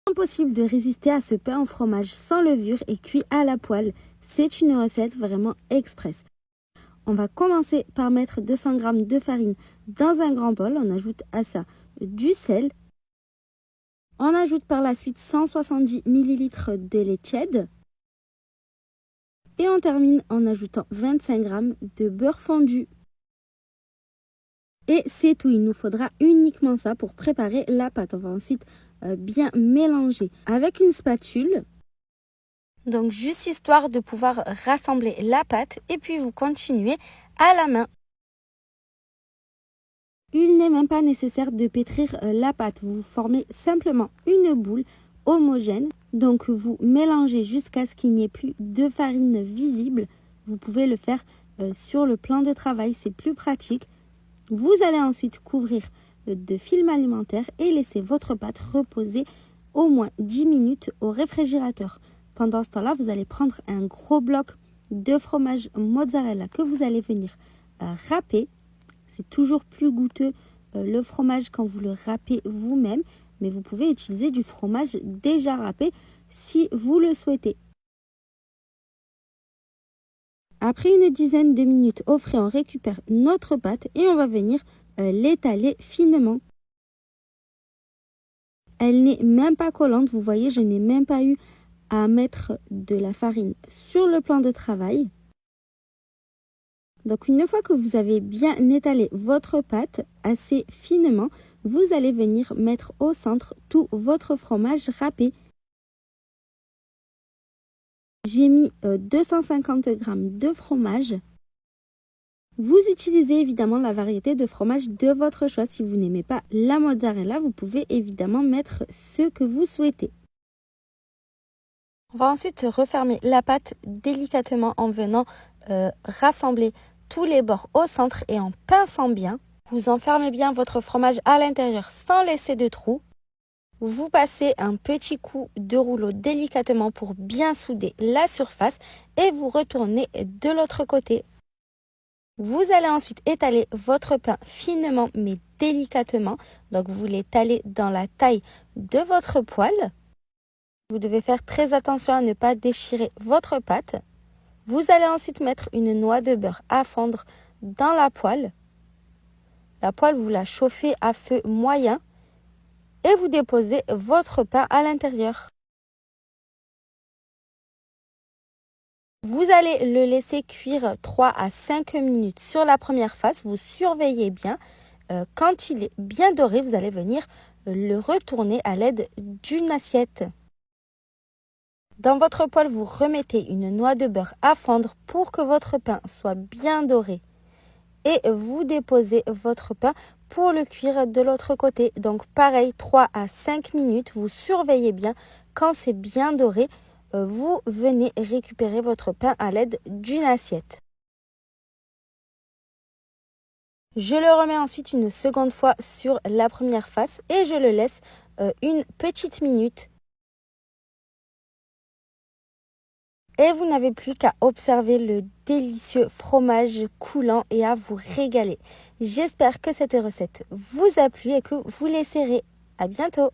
Impossible de résister à ce pain au fromage sans levure et cuit à la poêle. C'est une recette vraiment express. On va commencer par mettre 200 g de farine dans un grand bol. On ajoute à ça du sel. On ajoute par la suite 170 ml de lait tiède. Et on termine en ajoutant 25 g de beurre fondu. Et c'est tout, il nous faudra uniquement ça pour préparer la pâte. On va ensuite bien mélanger avec une spatule. Donc juste histoire de pouvoir rassembler la pâte et puis vous continuez à la main. Il n'est même pas nécessaire de pétrir la pâte. Vous formez simplement une boule homogène. Donc vous mélangez jusqu'à ce qu'il n'y ait plus de farine visible. Vous pouvez le faire sur le plan de travail, c'est plus pratique. Vous allez ensuite couvrir de film alimentaire et laisser votre pâte reposer au moins 10 minutes au réfrigérateur. Pendant ce temps-là, vous allez prendre un gros bloc de fromage mozzarella que vous allez venir râper. C'est toujours plus goûteux le fromage quand vous le râpez vous-même, mais vous pouvez utiliser du fromage déjà râpé si vous le souhaitez. Après une dizaine de minutes au frais, on récupère notre pâte et on va venir l'étaler finement. Elle n'est même pas collante, vous voyez, je n'ai même pas eu à mettre de la farine sur le plan de travail. Donc une fois que vous avez bien étalé votre pâte assez finement, vous allez venir mettre au centre tout votre fromage râpé. J'ai mis 250 g de fromage. Vous utilisez évidemment la variété de fromage de votre choix. Si vous n'aimez pas la mozzarella, vous pouvez évidemment mettre ce que vous souhaitez. On va ensuite refermer la pâte délicatement en venant rassembler tous les bords au centre et en pinçant bien. Vous enfermez bien votre fromage à l'intérieur sans laisser de trous. Vous passez un petit coup de rouleau délicatement pour bien souder la surface et vous retournez de l'autre côté. Vous allez ensuite étaler votre pain finement mais délicatement. Donc vous l'étalez dans la taille de votre poêle. Vous devez faire très attention à ne pas déchirer votre pâte. Vous allez ensuite mettre une noix de beurre à fondre dans la poêle. La poêle, vous la chauffez à feu moyen et vous déposez votre pain à l'intérieur. Vous allez le laisser cuire 3 à 5 minutes sur la première face. Vous surveillez bien. Quand il est bien doré, vous allez venir le retourner à l'aide d'une assiette. Dans votre poêle, vous remettez une noix de beurre à fondre pour que votre pain soit bien doré. Et vous déposez votre pain pour le cuire de l'autre côté. Donc pareil, 3 à 5 minutes, vous surveillez bien. Quand c'est bien doré, vous venez récupérer votre pain à l'aide d'une assiette. Je le remets ensuite une seconde fois sur la première face et je le laisse une petite minute. Et vous n'avez plus qu'à observer le délicieux fromage coulant et à vous régaler. J'espère que cette recette vous a plu et que vous l'essaierez. À bientôt!